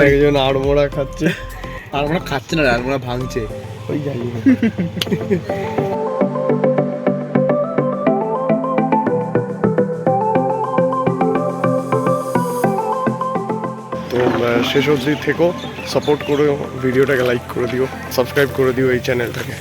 একজন আড়মোড়া খাচ্ছে, আড়মোড়া খাচ্ছে না, আড়মোড়া ভাঙছে। ওই যাই তো শেষ অবধি থেকো, সাপোর্ট করো, ভিডিওটাকে লাইক করে দিও, সাবস্ক্রাইব করে দিও এই চ্যানেলটাকে।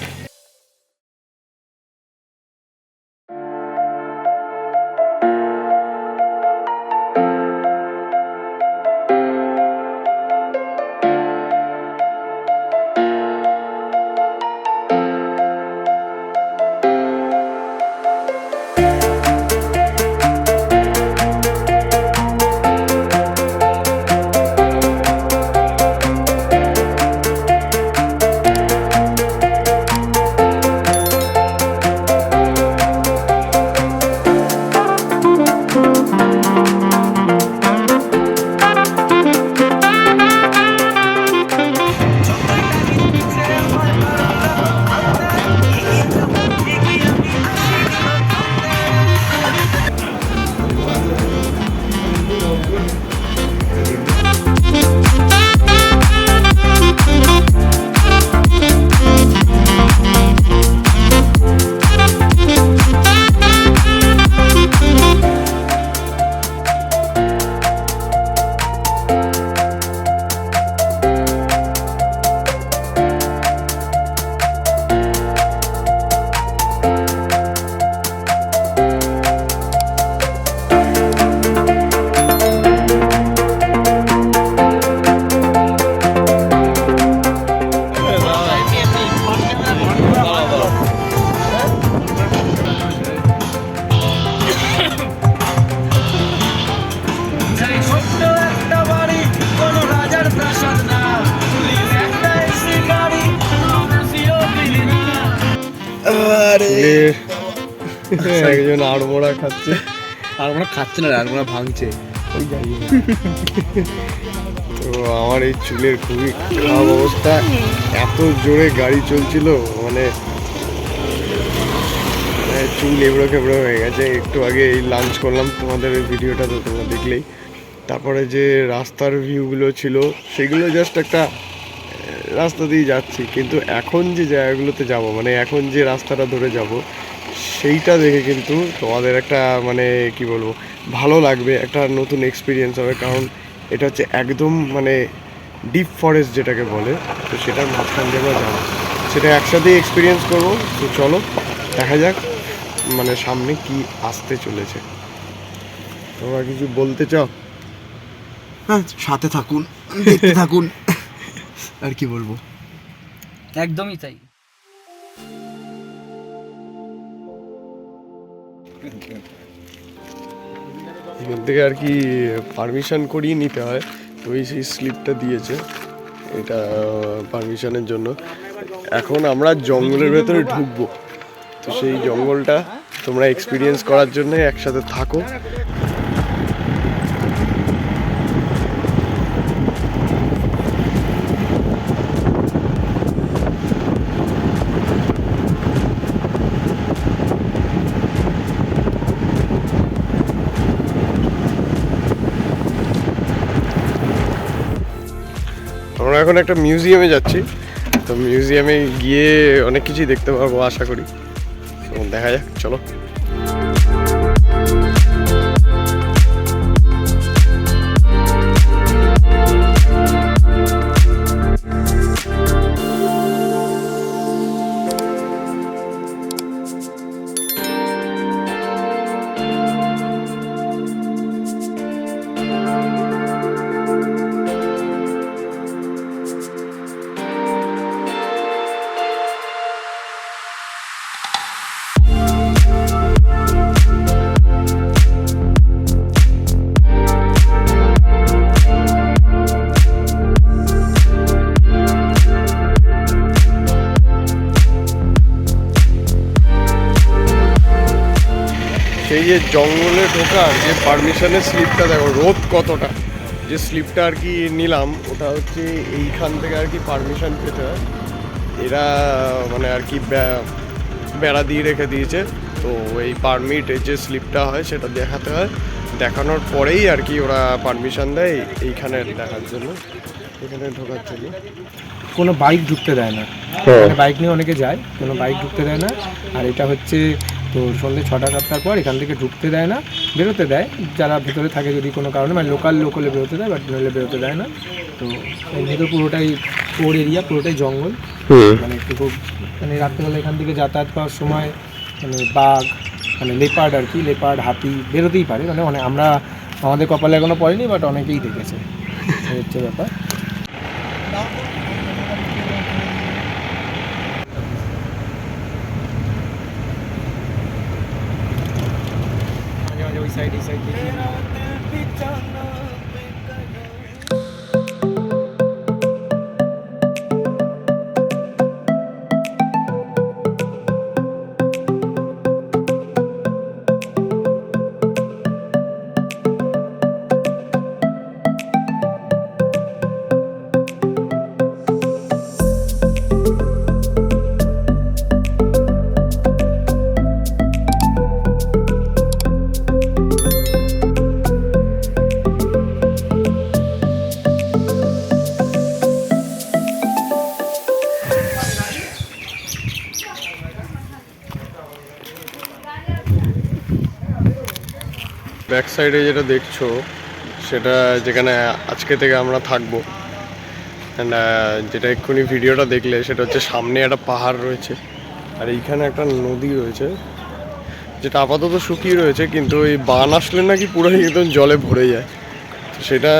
একজন আড়মোড়া খাচ্ছে, আড়মোড়া খাচ্ছে না, আড়মোড়া ভাঙছে। ওই যাই তো আমার এই চুলের খুবই খারাপ অবস্থা, এত জোরে গাড়ি চলছিল, মানে চুল এবড়ো খেবড়ো হয়ে গেছে। একটু আগে এই লাঞ্চ করলাম, তোমাদের ওই ভিডিওটা তো তোমরা দেখলেই। তারপরে যে রাস্তার ভিউগুলো ছিল সেগুলো জাস্ট একটা রাস্তা দিয়ে যাচ্ছি, কিন্তু এখন যে জায়গাগুলোতে যাব, মানে এখন যে রাস্তাটা ধরে যাব, সেইটা দেখে কিন্তু তোমাদের একটা মানে কি বলবো ভালো লাগবে, একটা নতুন এক্সপিরিয়েন্স হবে। কারণ এটা হচ্ছে একদম মানে ডিপ ফরেস্ট যেটাকে বলে, তো সেটার মাঝখান দিয়ে আমরা যাবো, সেটা একসাথেই এক্সপিরিয়েন্স করবো। তো চলো দেখা যাক মানে সামনে কি আসতে চলেছে। তোমরা কিছু বলতে চাও? হ্যাঁ, সাথে থাকুন, দেখতে থাকুন, আর কি বলবো। একদমই তাই। এখান থেকে আর কি পারমিশন করিয়ে নিতে হয়, তো এই সেই স্লিপটা দিয়েছে, এটা পারমিশনের জন্য। এখন আমরা জঙ্গলের ভেতরে ঢুকবো, তো সেই জঙ্গলটা তোমরা এক্সপিরিয়েন্স করার জন্য একসাথে থাকো। আমরা এখন একটা মিউজিয়ামে যাচ্ছি, তো মিউজিয়ামে গিয়ে অনেক কিছুই দেখতে পারবো আশা করি। তো দেখা যাক, চলো। সেই যে জঙ্গলে ঢোকার যে পারমিশনের স্লিপটা দেখো, রোদ কতটা, যে স্লিপটা আর কি নিলাম ওটা হচ্ছে এইখান থেকে আর কি পারমিশন পেতে হয়। এরা মানে আর কি বেড়া দিয়ে রেখে দিয়েছে, তো এই পারমিট যে স্লিপটা হয় সেটা দেখাতে হয়, দেখানোর পরেই আর কি ওরা পারমিশন দেয় এইখানে দেখার জন্য, এখানে ঢোকার জন্য। কোনো বাইক ঢুকতে দেয় না, বাইক নিয়ে অনেকে যায়, কোনো বাইক ঢুকতে দেয় না। আর এটা হচ্ছে তো সন্ধ্যে 6টা-7টার পর এখান থেকে ঢুকতে দেয় না, বেরোতে দেয় যারা ভেতরে থাকে যদি কোনো কারণে, মানে লোকালে বেরোতে দেয়, বাট নইলে বেরোতে দেয় না। তো এর ভেতর পুরোটাই ওর এরিয়া, পুরোটাই জঙ্গল। মানে একটু খুব মানে রাত্রেবেলা এখান থেকে যাতায়াত করার সময় মানে বাঘ, মানে লেপার্ড আর কি, লেপার্ড হাতি বেরোতেই পারে, মানে আমরা আমাদের কপালে এখনও পড়েনি, বাট অনেকেই দেখেছে, এই হচ্ছে ব্যাপার। ওই সাইড এই সাইড দেখি। ব্যাক সাইডে যেটা দেখছো সেটা যেখানে আজকে থেকে আমরা থাকবো, অ্যান্ড যেটা এক্ষুনি ভিডিওটা দেখলে সেটা হচ্ছে সামনে একটা পাহাড় রয়েছে, আর এইখানে একটা নদী রয়েছে যেটা আপাতত শুকিয়ে রয়েছে, কিন্তু এই বান আসলে নাকি পুরো একদম জলে ভরে যায়। তো সেটা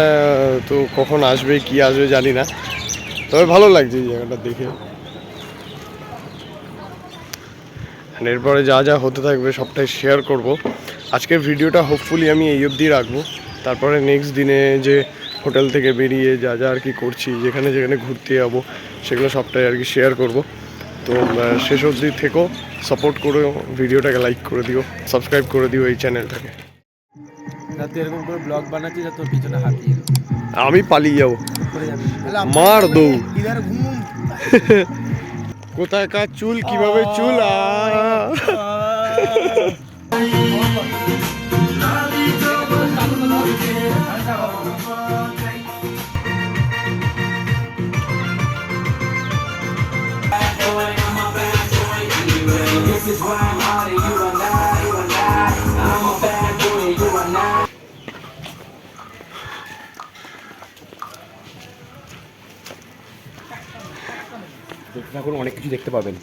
তো কখন আসবে কি আসবে জানি না, তবে ভালো লাগছে এই জায়গাটা দেখে। আর এরপরে যা যা হতে থাকবে সবটাই শেয়ার করব। আজকের ভিডিওটা হোপফুলি আমি এই অবধি রাখবো, তারপরে নেক্সট দিনে যে হোটেল থেকে বেরিয়ে যা যা আর কি করছি, যেখানে যেখানে ঘুরতে যাবো সেগুলো সবটাই আর কি শেয়ার করব। তো শেষ অবধি থেকেও সাপোর্ট করে ভিডিওটাকে লাইক করে দিও, সাবস্ক্রাইব করে দিও এই চ্যানেলটাকে। রাতে এরকম করে ব্লগ বানাচ্ছি যা তোর পিছনে হাতিয়ে আমি পালিয়ে যাবো, করে যাবি। মার দৌড়। কোথাকার চুল কিভাবে চুল দেখতে থাকুন, অনেক কিছু দেখতে পাবেন।